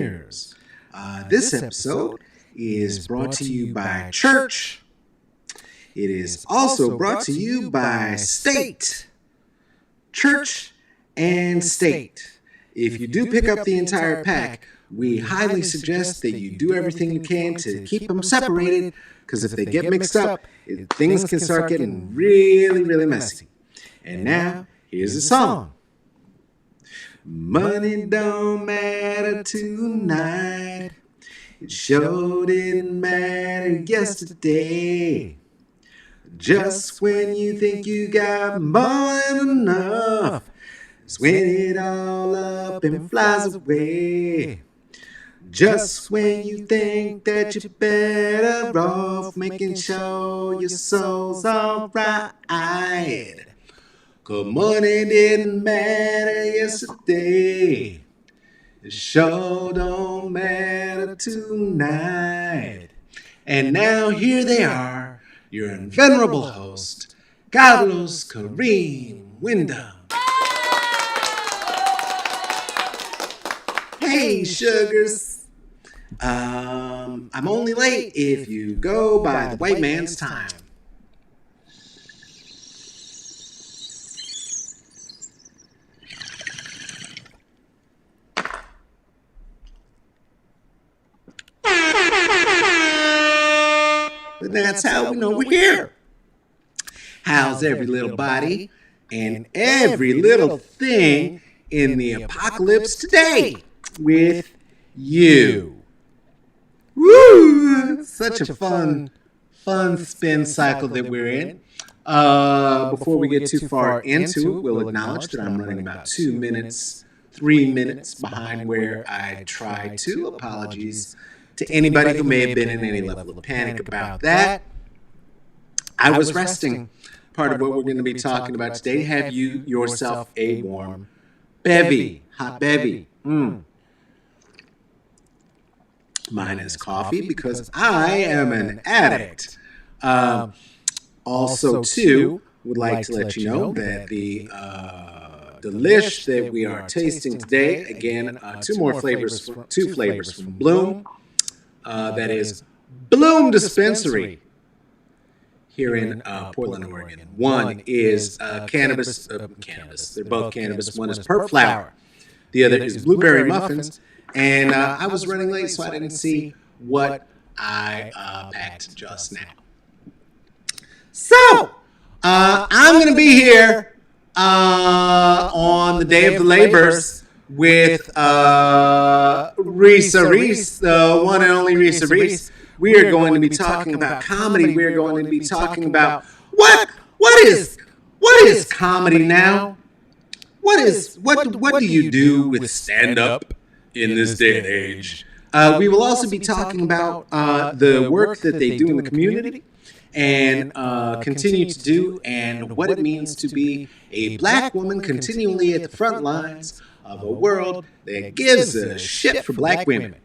years. This episode is brought to you by Church. It is also brought to you by State. Church and State. If you do pick up the entire pack, we highly suggest that you do everything you can to keep them separated, because if they get mixed up, things can start getting really, really messy. And now, here's a song. Money don't matter tonight. It sure didn't matter yesterday. Just when you think you got more than enough, it's when it all up and flies away. Just when you think that you're better off making sure your soul's alright. 'Cause money didn't matter yesterday. It sure don't matter tonight. And now here they are, your venerable host, Carlos Kareem Wyndham. Hey, sugars. I'm only late if you go by the white man's time. But that's how we know we're here. How's every little body and every little thing in the apocalypse today with you? Woo! Such a fun spin cycle that we're in. Before we get too far into it, we'll acknowledge that I'm running about 2 minutes, 3 minutes behind where I tried to. Apologies to anybody who may have been in any level of panic about that. I was resting. Part of what we're going to be talking about today. Have you yourself a warm bevy, hot bevy? Mine is coffee because I am an addict. Also, too, would like to let you know that the delish that we are tasting today, again, two flavors from Bloom. That is Bloom Dispensary here in Portland, Oregon. One is cannabis. They're both cannabis. One is Perp Flower. The other is Blueberry Muffins. And I was running late, so I didn't see what I packed just now. So, I'm going to be here on the Day of the Labors with Risa Reese, the one and only Risa Reese. We are going to be talking about comedy. We are going to be talking about what is comedy now? What do you do with stand-up in this day and age? We will also be talking about the work that they do in the community and continue to do, and what it means to be a black woman continually at the front lines of a world that gives a shit for black women.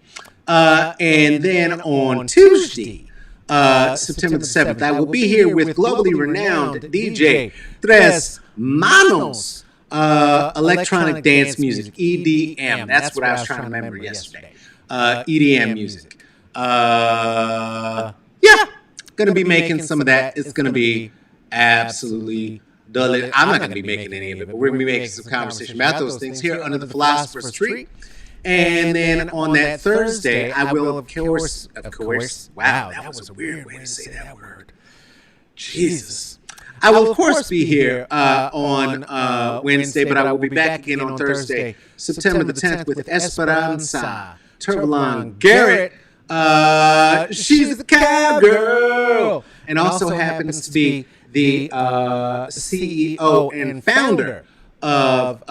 And then on Tuesday, September the 7th, I will be here with globally renowned DJ Tres Manos. Electronic dance music, EDM. That's what I was trying to remember yesterday. EDM music. Going to be making some of that. It's going to be absolutely delicious. I'm not going to be making any of it, but we're going to be making some conversation about those things here under the Philosopher's Tree. And then on that Thursday, I will, of course, wow, that was a weird way to say that word. Jesus. I will, of course, be here on Wednesday, but I will be back again on Thursday, September the 10th, with Esperanza Turbalon Garrett. She's the cowgirl, and also happens to be the CEO and founder of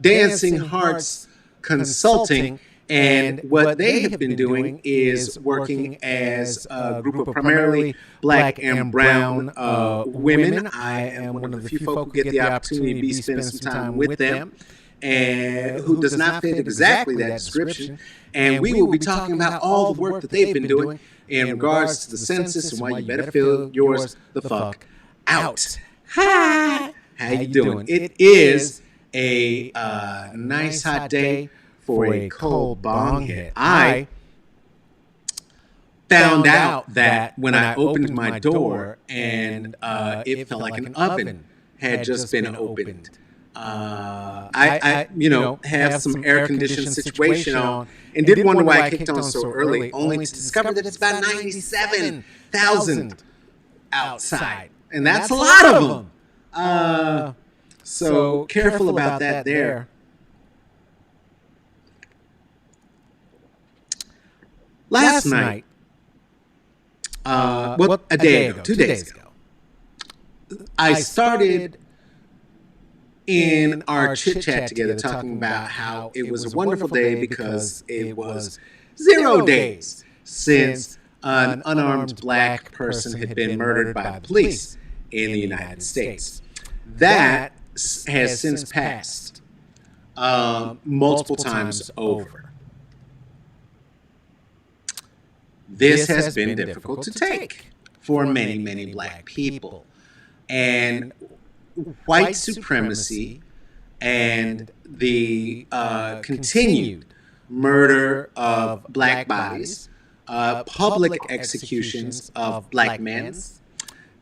Dancing Hearts Consulting. And what they have been doing is working as a group of primarily black and brown women. I am one of the few folk who get the opportunity to spend some time with them, and who does not fit exactly that description. And we will be talking about all the work that they've been doing in regards to the census and why you better fill yours the fuck out. Hi, how you doing? It is a nice hot day for a cold bong hit. I found out that when I opened my door and it felt like an oven had just been opened. I have some air conditioned situation on and did wonder why I kicked on so early, only to discover that it's about 97,000 outside. And that's a lot of them. So careful about that there. Last night, a day ago, 2 days ago, I started in our chit chat together talking about how it was a wonderful day because it was 0 days since an unarmed black person had been murdered by the police in the United States. That has since passed multiple times over. This has been difficult to take for many, many black people. And white supremacy and the continued murder of black bodies, public executions of black men,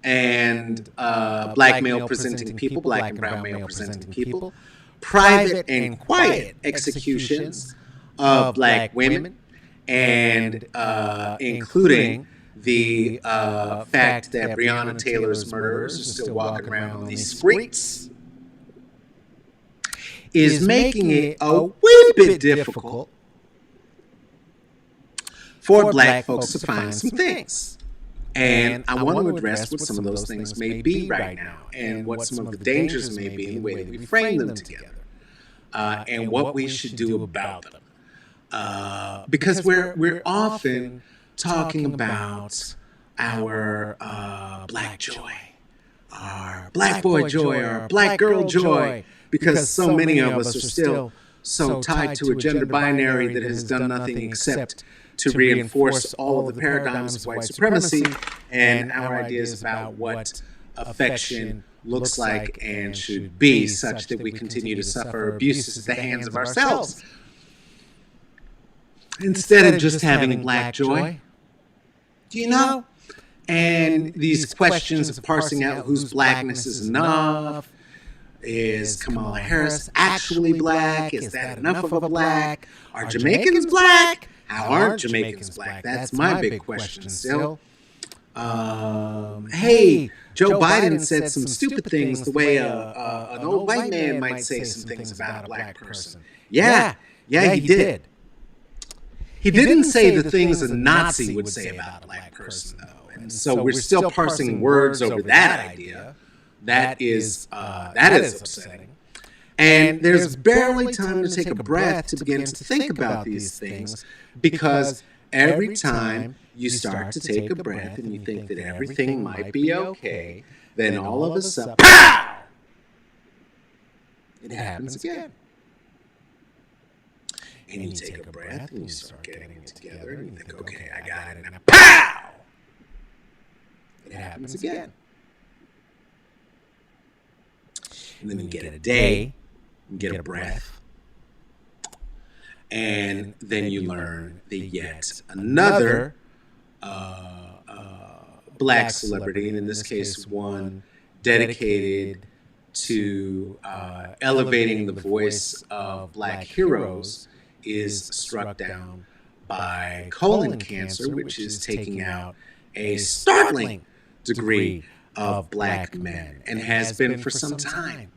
and black male presenting people, black and brown male presenting people, private and quiet executions of black women, and including the fact that Breonna Taylor's murderers are still walking around on these streets, is making it a wee bit difficult for black folks to find some things. And I want to address what some of those things may be right now and what some of the dangers may be in the way that we frame them together and what we should do about them. Because we're often talking about our black joy, our black boy joy, our black girl joy, because so many of us are still so tied to a gender binary that has done nothing except to reinforce all of the paradigms of white supremacy and our ideas about what affection looks like and should be, such that we continue to suffer abuses at the hands of ourselves instead of just having black joy. Do you know? And these questions of parsing out whose blackness is enough. Is Kamala Harris actually black? Is that enough of a black? Are Jamaicans black? How aren't Jamaicans black? That's my big question still. Hey, Joe Biden said some stupid things the way an old white man might say some things about a black person. Yeah, he did. He didn't say the things a Nazi would say about a black person, though. And so we're still parsing words over that idea. That is upsetting. And there's barely time to take a breath to begin to think about these things, because every time you start to take a breath and you think that everything might be okay, then all of a sudden, pow! It happens again. And you take a breath and you start getting it together and you think, okay, I got it, and then pow! It happens again. And then you get a day, you get a breath, and then you learn that yet another black celebrity, and in this case one dedicated to elevating the voice of black heroes, is struck down by colon cancer, which is taking out a startling degree of black men and has been for some time.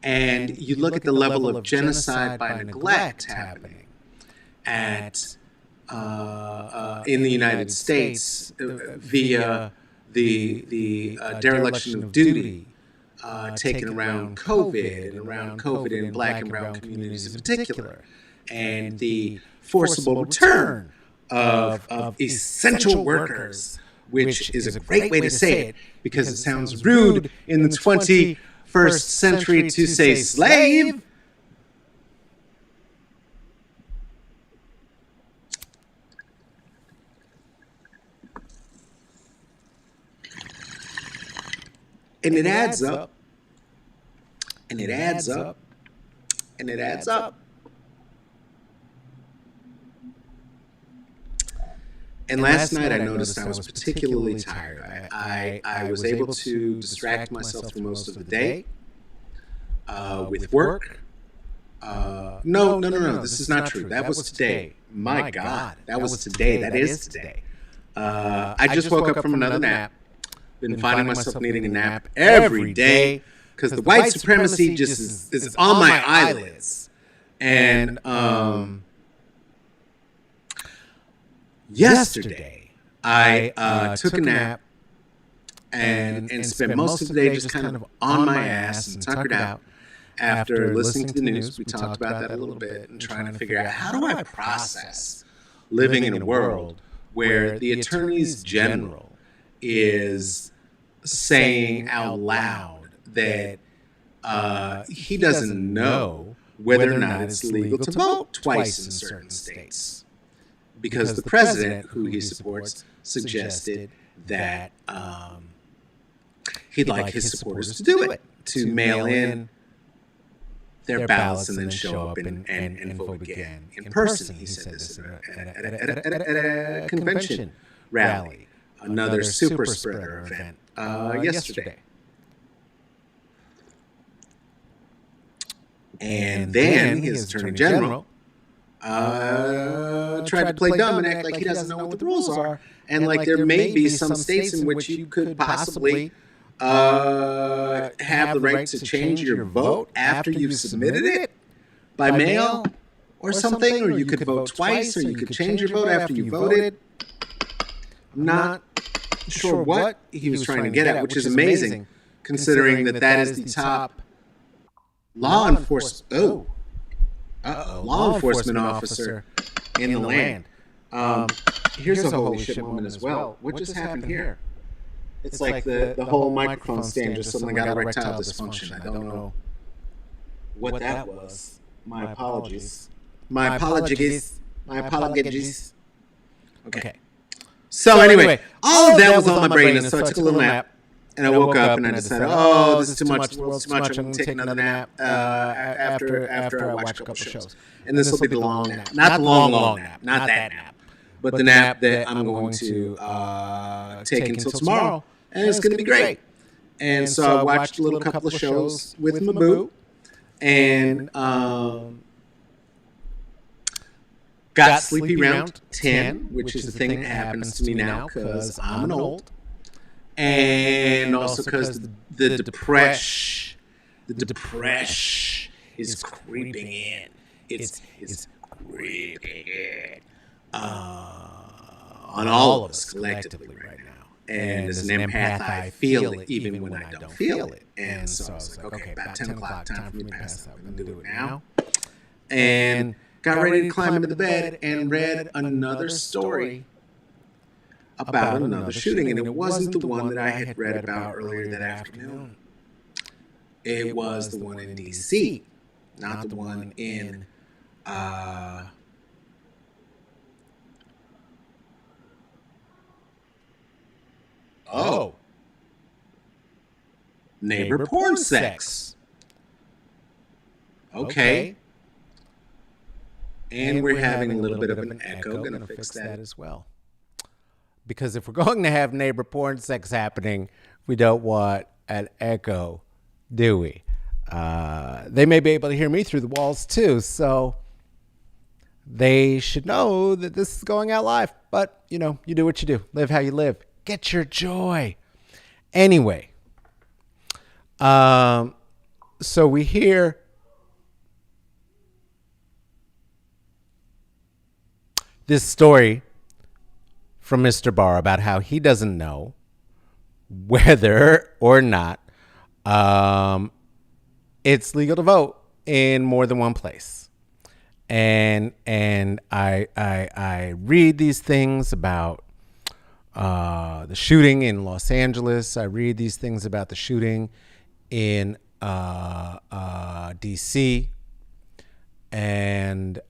And you look at the level of genocide by neglect happening at in the United States via the dereliction of duty taken around COVID in black and brown communities in particular, and the forcible return of essential workers, which is a great way to say it because it sounds rude in the 21st century to say slave. And it adds up, and it adds up, and it adds up. And last night I noticed I was particularly tired. I was able to distract myself through most of the day with work. No. This is not true. That was today. My God, that was today. That is today. I just woke up from another nap. Been finding myself needing a nap every day because the white supremacy just is on my eyelids. And yesterday, I took a nap and spent most of the day just kind of on my ass and tuckered out. After listening to the news, we talked about that a little bit and trying to figure out how do I process living in a world where the Attorney General is saying out loud that he doesn't know whether or not it's legal to vote twice in certain states. Because the president, who he supports, suggested that he'd like his supporters to do it, to mail in their ballots and then show up and vote again in person. He said this at a convention rally, another super spreader event yesterday. And then his Attorney General tried to play dumb and act like he doesn't know what the rules are. And like there may be some states in which you could possibly have the right to change your vote after you've submitted it by mail or something, or you could vote twice, or you could change your vote after you voted. I'm not sure what he was trying to get at, which is amazing considering that is the top law enforcement officer in the land. Here's a holy shit moment as well. What just happened here? It's like the whole microphone stand just suddenly got erectile dysfunction. I don't know what that was. My apologies. My apologies. Okay. So anyway, all of that was on my brain, and so I took a little nap. And I woke up and I decided, this is too much. The world's too much. I'm going to take another nap after I watch a couple of shows. And this will be the long nap. Not the long nap. Not that nap. But the nap that I'm going to take until tomorrow. And it's going to be great. And so I watched a couple of shows with my boo. And got sleepy around 10, which is the thing that happens to me now because I'm an old. And also because the depression is creeping in. It's creeping in on all of us collectively right now. And as an empath, I feel it even when I don't feel it. And so I was like, okay, about 10 o'clock, time for me to pass that. I'm going to do it now. And got ready to climb into the bed and read another story about another shooting, and it wasn't the one that I had read about earlier that afternoon. It was the one in D.C., not the one in neighbor porn sex. Okay. And we're having a little bit of an echo. Gonna fix that as well. Because if we're going to have neighbor porn sex happening, we don't want an echo, do we? They may be able to hear me through the walls too, so they should know that this is going out live. But, you do what you do. Live how you live. Get your joy. Anyway, so we hear this story from Mr. Barr about how he doesn't know whether or not it's legal to vote in more than one place. And I read these things about the shooting in Los Angeles. I read these things about the shooting in D.C. and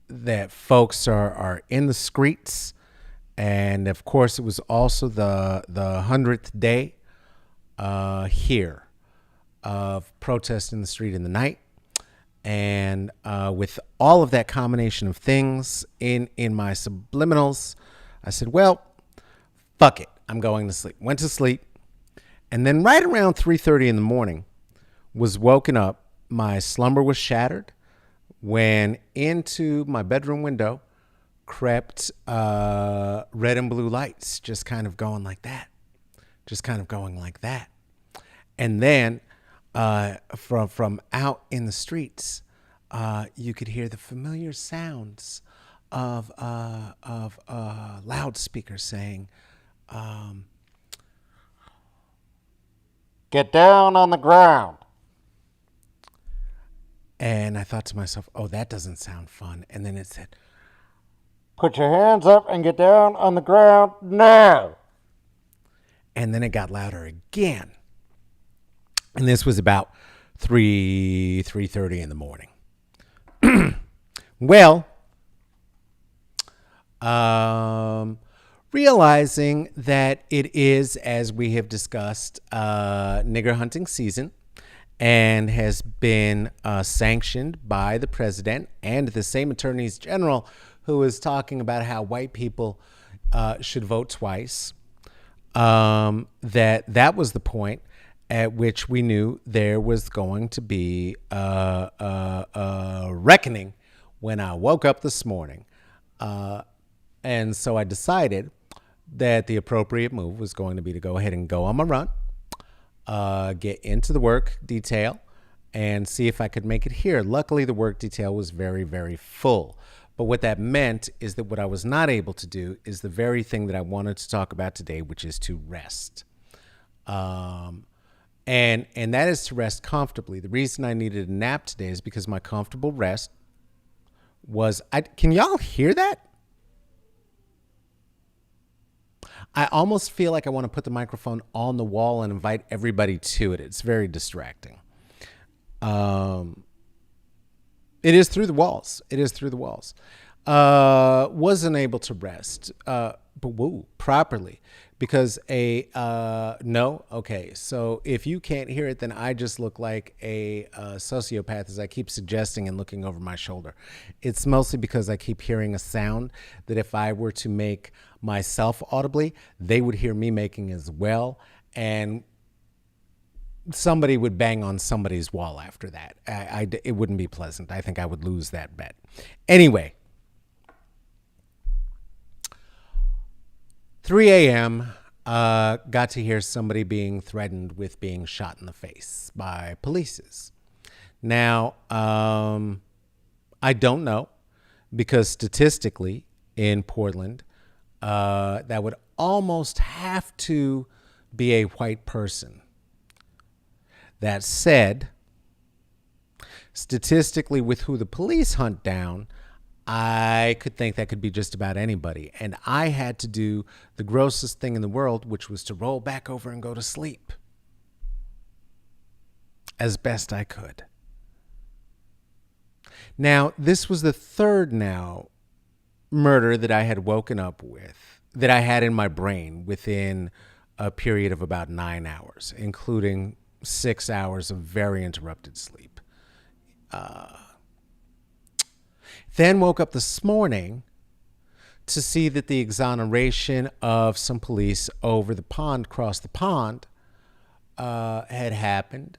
that folks are in the streets. And of course, it was also the 100th day here of protest in the street in the night. And with all of that combination of things in my subliminals, I said, well, fuck it. I'm going to sleep. Went to sleep. And then right around 3:30 in the morning, was woken up. My slumber was shattered when into my bedroom window crept red and blue lights, just kind of going like that. Just kind of going like that. And then from out in the streets, you could hear the familiar sounds of loudspeakers saying, "Get down on the ground." And I thought to myself, oh, that doesn't sound fun. And then it said, "Put your hands up and get down on the ground now." And then it got louder again. And this was about 3:30 in the morning. Well, realizing that it is, as we have discussed, nigger hunting season, and has been sanctioned by the president and the same attorneys general who is talking about how white people should vote twice, that was the point at which we knew there was going to be a reckoning when I woke up this morning. And so I decided that the appropriate move was going to be to go ahead and go on my run, get into the work detail, and see if I could make it here. Luckily, the work detail was very, very full. But what that meant is that what I was not able to do is the very thing that I wanted to talk about today, which is to rest. And that is to rest comfortably. The reason I needed a nap today is because my comfortable rest was... Can y'all hear that? I almost feel like I want to put the microphone on the wall and invite everybody to it. It's very distracting. It is through the walls. Wasn't able to rest, properly because no. Okay. So if you can't hear it, then I just look like a sociopath as I keep suggesting and looking over my shoulder. It's mostly because I keep hearing a sound that if I were to make myself audibly, they would hear me making as well. And somebody would bang on somebody's wall after that. It wouldn't be pleasant. I think I would lose that bet. Anyway, 3 a.m., got to hear somebody being threatened with being shot in the face by police. Now, I don't know, because statistically in Portland, that would almost have to be a white person. That said, statistically, with who the police hunt down, I could think that could be just about anybody. And I had to do the grossest thing in the world, which was to roll back over and go to sleep as best I could. Now, this was the third murder that I had woken up with, that I had in my brain within a period of about 9 hours, including 6 hours of very interrupted sleep. Then woke up this morning to see that the exoneration of some police across the pond, had happened.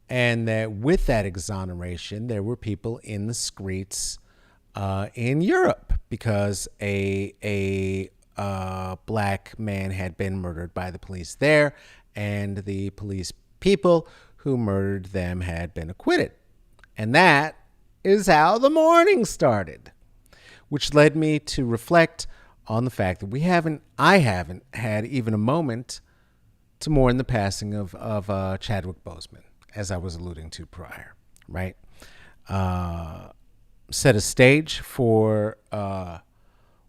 And that with that exoneration, there were people in the streets in Europe because a black man had been murdered by the police there, and the police people who murdered them had been acquitted. And that is how the morning started, which led me to reflect on the fact that I haven't had even a moment to mourn the passing of Chadwick Boseman, as I was alluding to prior, right? Set a stage for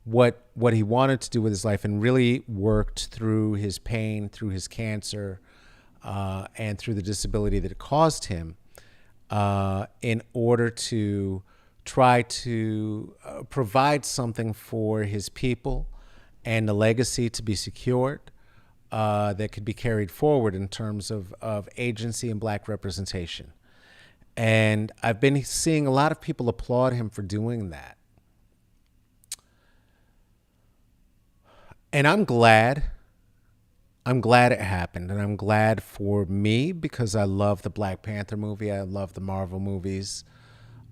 what he wanted to do with his life, and really worked through his pain, through his cancer, and through the disability that it caused him, in order to try to provide something for his people and a legacy to be secured, that could be carried forward in terms of agency and black representation. And I've been seeing a lot of people applaud him for doing that. And I'm glad. I'm glad it happened. And I'm glad for me because I love the Black Panther movie. I love the Marvel movies.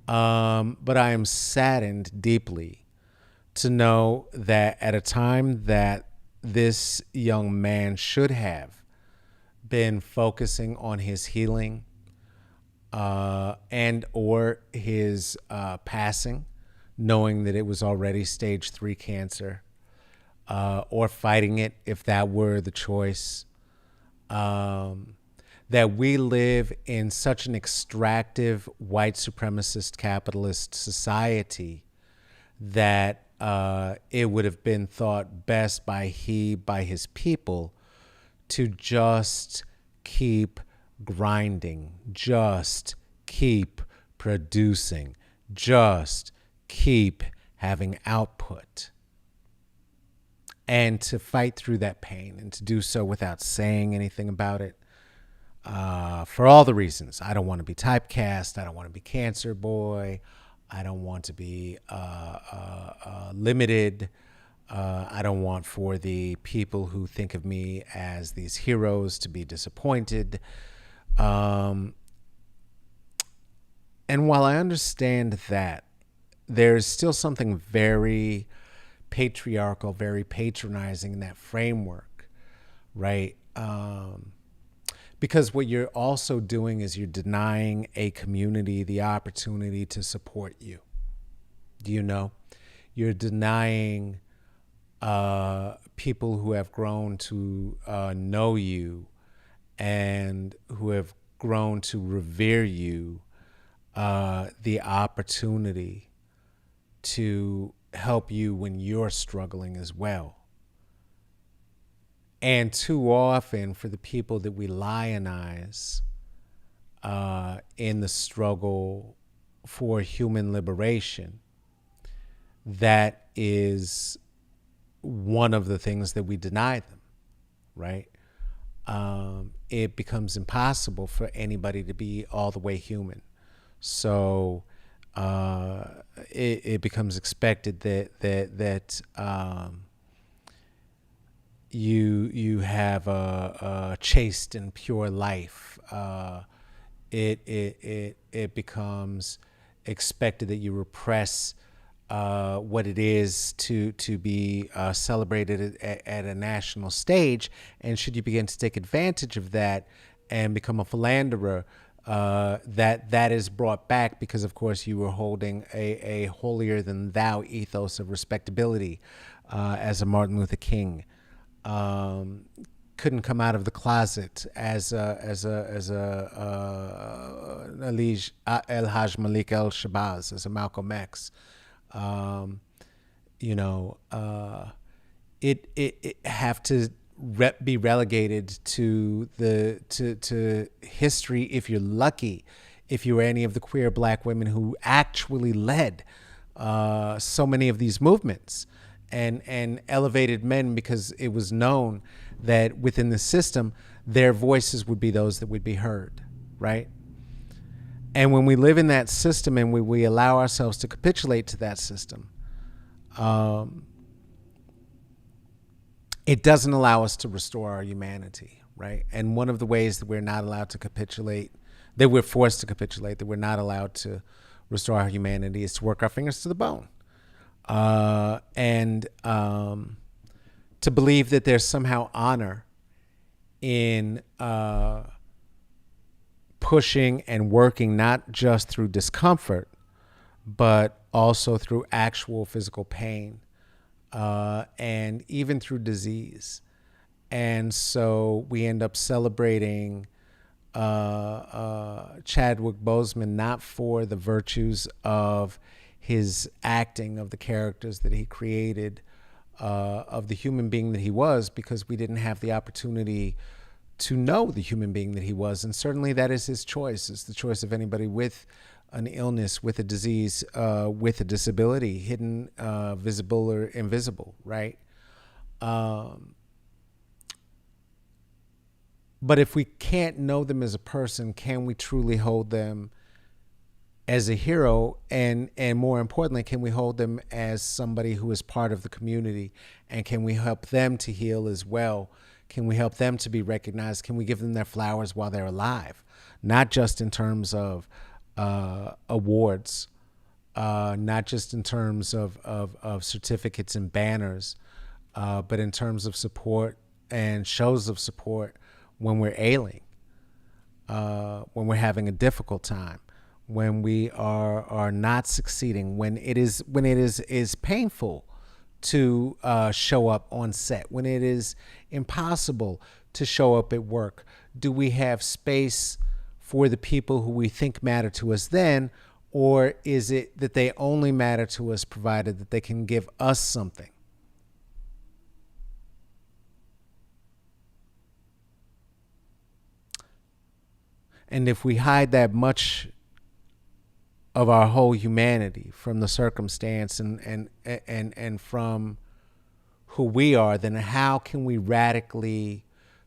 But I am saddened deeply to know that at a time that this young man should have been focusing on his healing and or his passing, knowing that it was already stage 3 cancer, or fighting it if that were the choice, that we live in such an extractive white supremacist capitalist society that it would have been thought best by his people to just keep grinding, just keep producing, just keep having output, and to fight through that pain and to do so without saying anything about it. For all the reasons. I don't want to be typecast. I don't want to be cancer boy. I don't want to be limited. I don't want for the people who think of me as these heroes to be disappointed. And while I understand that, there's still something very patriarchal, very patronizing in that framework, right? Because what you're also doing is you're denying a community the opportunity to support you. Do you know? You're denying people who have grown to know you and who have grown to revere you the opportunity to help you when you're struggling as well. And too often for the people that we lionize in the struggle for human liberation, that is one of the things that we deny them, right? It becomes impossible for anybody to be all the way human. So it becomes expected that you have a chaste and pure life. It becomes expected that you repress what it is to be celebrated at a national stage. And should you begin to take advantage of that and become a philanderer, that is brought back because, of course, you were holding a holier than thou ethos of respectability, as a Martin Luther King. Couldn't come out of the closet as El Haj Malik El Shabazz, as a Malcolm X. It have to be relegated to history if you're lucky, if you were any of the queer black women who actually led so many of these movements, and elevated men, because it was known that within the system their voices would be those that would be heard, right? And when we live in that system and we allow ourselves to capitulate to that system, it doesn't allow us to restore our humanity, right? And one of the ways that we're not allowed to capitulate, that we're forced to capitulate, that we're not allowed to restore our humanity, is to work our fingers to the bone. And to believe that there's somehow honor in pushing and working not just through discomfort, but also through actual physical pain, and even through disease. And so we end up celebrating Chadwick Boseman not for the virtues of his acting, of the characters that he created, of the human being that he was, because we didn't have the opportunity to know the human being that he was. And certainly that is his choice. It's the choice of anybody with an illness, with a disease, with a disability, hidden, visible, or invisible, right? But if we can't know them as a person, can we truly hold them as a hero, and more importantly, can we hold them as somebody who is part of the community, and can we help them to heal as well? Can we help them to be recognized? Can we give them their flowers while they're alive, not just in terms of awards, not just in terms of certificates and banners, but in terms of support and shows of support when we're ailing, when we're having a difficult time, when we are not succeeding, when it is painful to show up on set, when it is impossible to show up at work. Do we have space for the people who we think matter to us then, or is it that they only matter to us provided that they can give us something? And if we hide that much of our whole humanity from the circumstance and from who we are, then how can we radically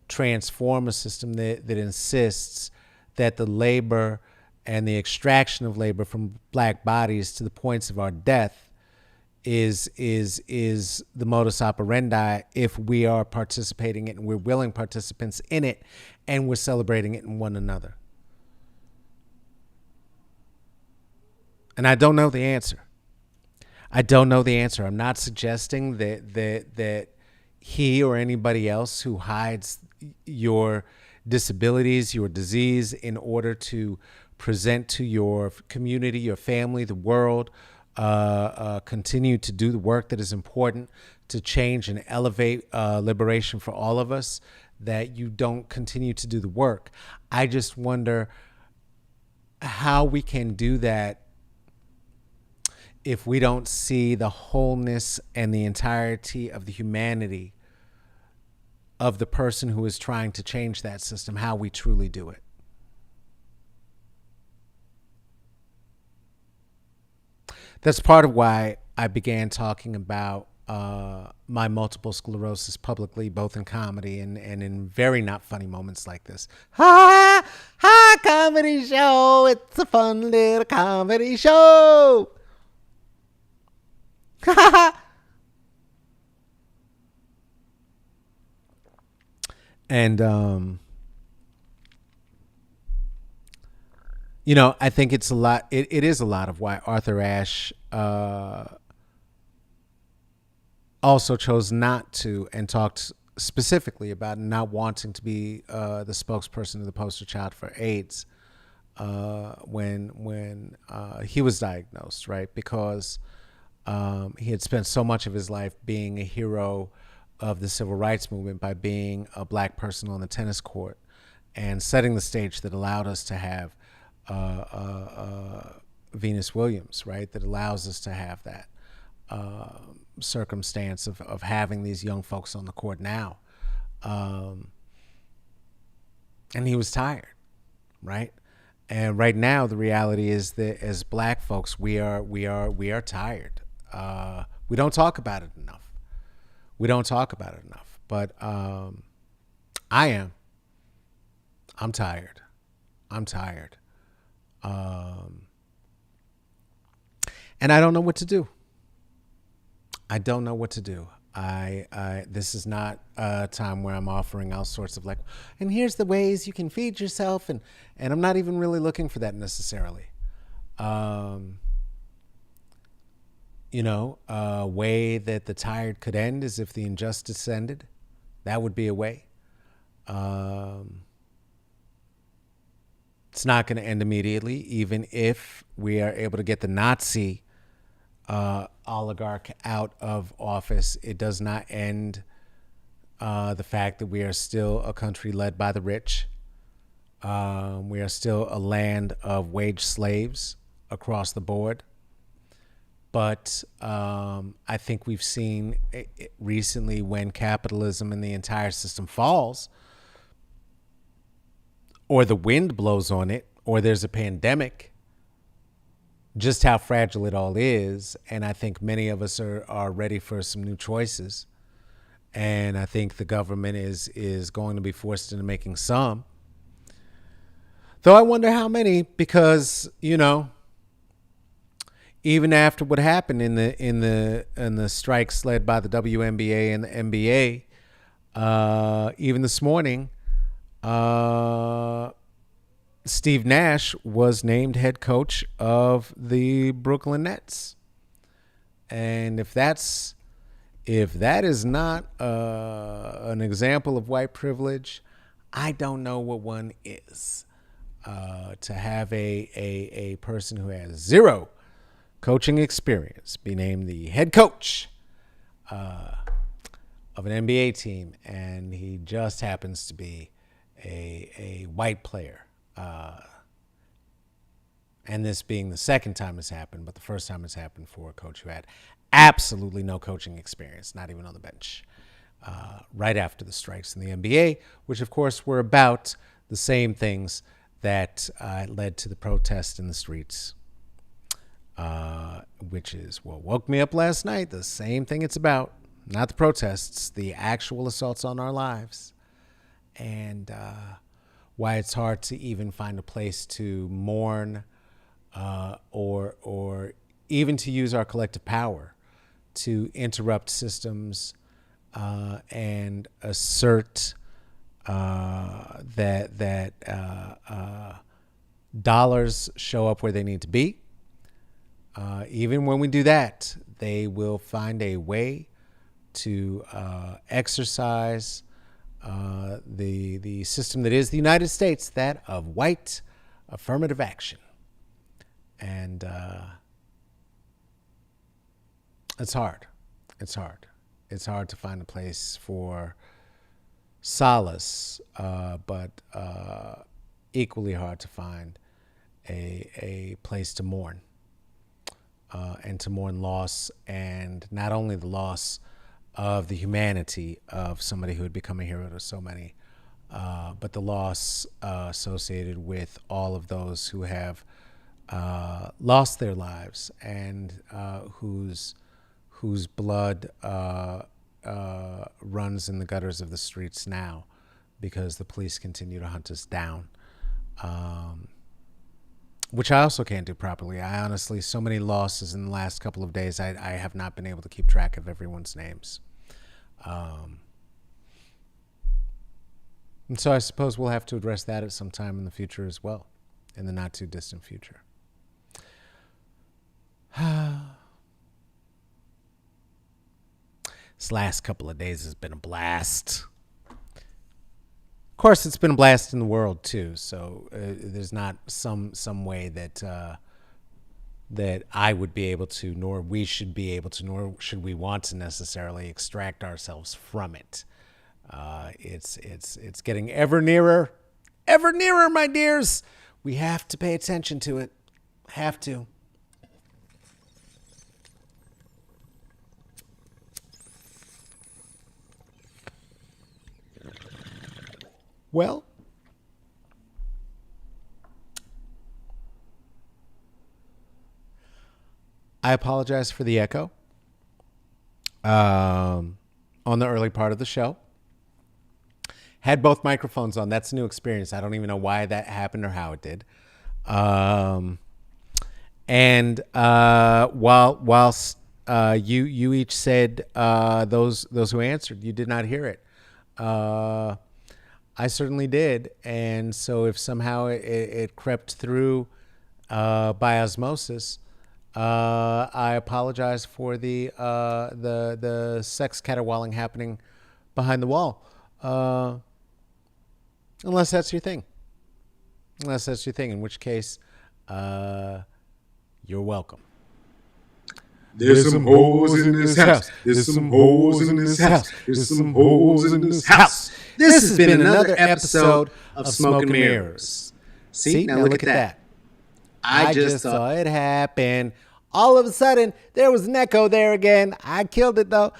transform a system that insists that the labor and the extraction of labor from black bodies to the points of our death is the modus operandi if we are participating in it and we're willing participants in it and we're celebrating it in one another? And I don't know the answer. I don't know the answer. I'm not suggesting that he or anybody else who hides your disabilities, your disease, in order to present to your community, your family, the world, continue to do the work that is important to change and elevate liberation for all of us, that you don't continue to do the work. I just wonder how we can do that if we don't see the wholeness and the entirety of the humanity of the person who is trying to change that system, how we truly do it. That's part of why I began talking about my multiple sclerosis publicly, both in comedy and in very not funny moments like this. Ha! Ha! Comedy show! It's a fun little comedy show! And I think it's a lot. It is a lot of why Arthur Ashe also chose not to, and talked specifically about not wanting to be the spokesperson of the poster child for AIDS when he was diagnosed, right? Because he had spent so much of his life being a hero of the civil rights movement by being a black person on the tennis court and setting the stage that allowed us to have Venus Williams, right? That allows us to have that circumstance of having these young folks on the court now. And he was tired, right? And right now, the reality is that as black folks, we are tired. We don't talk about it enough. But I am. I'm tired. And I don't know what to do. This is not a time where I'm offering all sorts of and here's the ways you can feed yourself. And I'm not even really looking for that necessarily. A way that the tired could end is if the injustice ended. That would be a way. It's not going to end immediately, even if we are able to get the Nazi oligarch out of office. It does not end the fact that we are still a country led by the rich. We are still a land of wage slaves across the board. But I think we've seen recently, when capitalism and the entire system falls, or the wind blows on it, or there's a pandemic, just how fragile it all is. And I think many of us are ready for some new choices. And I think the government is going to be forced into making some. Though I wonder how many, because, even after what happened in the strikes led by the WNBA and the NBA, even this morning, Steve Nash was named head coach of the Brooklyn Nets. And if that is not an example of white privilege, I don't know what one is. To have a person who has zero coaching experience be named the head coach of an NBA team, and he just happens to be a white player. And this being the second time it's happened, but the first time it's happened for a coach who had absolutely no coaching experience, not even on the bench, right after the strikes in the NBA, which of course were about the same things that led to the protest in the streets, which is what woke me up last night. The same thing it's about, not the protests, the actual assaults on our lives, and why it's hard to even find a place to mourn or even to use our collective power to interrupt systems and assert that dollars show up where they need to be. Even when we do that, they will find a way to exercise the system that is the United States, that of white affirmative action. And it's hard. It's hard. It's hard to find a place for solace, but equally hard to find a place to mourn, and to mourn loss, and not only the loss of the humanity of somebody who had become a hero to so many, but the loss associated with all of those who have lost their lives and whose blood runs in the gutters of the streets now because the police continue to hunt us down, which I also can't do properly. I honestly, so many losses in the last couple of days, I have not been able to keep track of everyone's names. And so I suppose we'll have to address that at some time in the future as well, in the not too distant future. This last couple of days has been a blast. Of course, it's been a blast in the world too. So there's not some way that that I would be able to, nor we should be able to, nor should we want to necessarily extract ourselves from it. It's getting ever nearer, my dears. We have to pay attention to it. Have to. Well, I apologize for the echo on the early part of the show. Had both microphones on. That's a new experience. I don't even know why that happened or how it did. And whilst you each said those who answered, you did not hear it. I certainly did, and so if somehow it crept through by osmosis, I apologize for the sex caterwauling happening behind the wall, unless that's your thing. In which case, you're welcome. There's some hoes in this house. There's some hoes in this house. There's some hoes in this house. This has been another episode of Smoke and Mirrors. See, now look at that. I just saw it happen. All of a sudden, there was an echo there again. I killed it, though.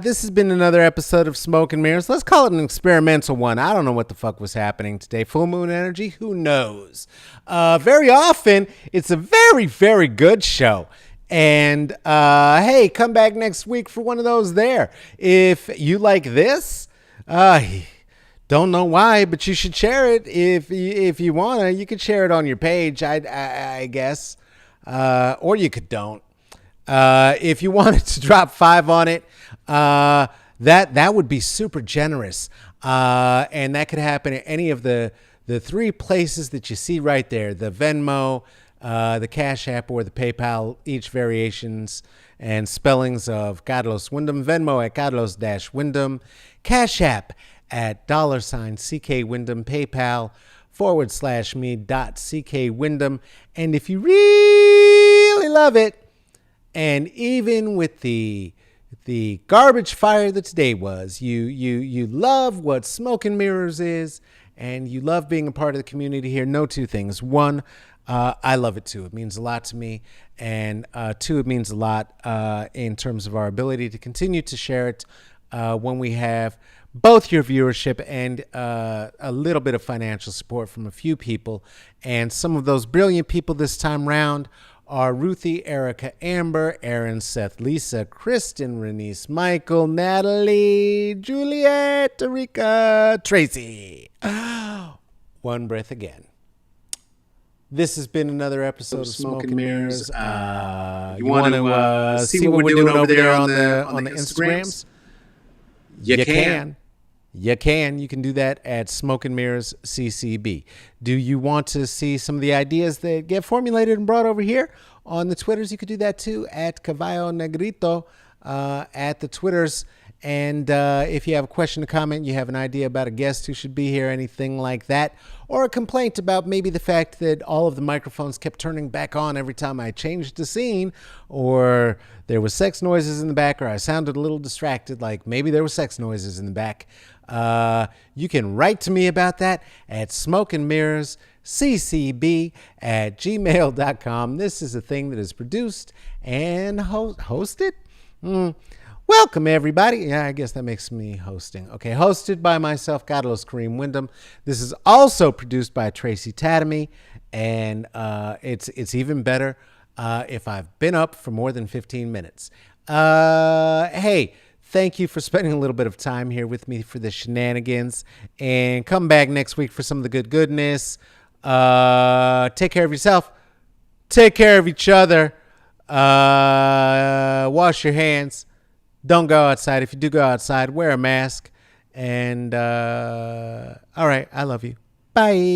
This has been another episode of Smoke and Mirrors. Let's call it an experimental one. I don't know what the fuck was happening today. Full moon energy? Who knows? Very often, it's a very, very good show. And, hey, come back next week for one of those there. If you like this, don't know why, but you should share it if you want to. You could share it on your page, I guess. or you could don't. If you wanted to drop $5 on it, that would be super generous. And that could happen at any of the 3 places that you see right there: the Venmo, the Cash App, or the PayPal, each variations and spellings of Carlos Wyndham. Venmo at Carlos-Wyndham, Cash App at $CK Wyndham, PayPal /me.CK Wyndham. And if you really love it, and even with the garbage fire that today was, you love what Smoke and Mirrors is, and you love being a part of the community here, know 2 things. 1, I love it too. It means a lot to me. And 2, it means a lot in terms of our ability to continue to share it when we have both your viewership and a little bit of financial support from a few people. And some of those brilliant people this time round are Ruthie, Erica, Amber, Aaron, Seth, Lisa, Kristen, Renice, Michael, Natalie, Juliet, Tarika, Tracy. One breath again. This has been another episode of Smoke and Mirrors. You want to see what we're doing over there on the Instagrams? You can. You can do that at Smoke and Mirrors CCB. Do you want to see some of the ideas that get formulated and brought over here on the Twitters? You could do that too at Caballo Negrito at the Twitters. And if you have a question or comment, you have an idea about a guest who should be here, anything like that, or a complaint about maybe the fact that all of the microphones kept turning back on every time I changed the scene, or there was sex noises in the back, or I sounded a little distracted, like maybe there were sex noises in the back, you can write to me about that at smokeandmirrorsccb@gmail.com. This is a thing that is produced and hosted. Welcome, everybody. Yeah, I guess that makes me hosting. Okay, hosted by myself, Carlos Kareem Wyndham. This is also produced by Tracy Tatamy, and it's even better if I've been up for more than 15 minutes. Hey, thank you for spending a little bit of time here with me for the shenanigans, and come back next week for some of the good goodness. Take care of yourself. Take care of each other. Wash your hands. Don't go outside. If you do go outside, wear a mask. And all right, I love you. Bye.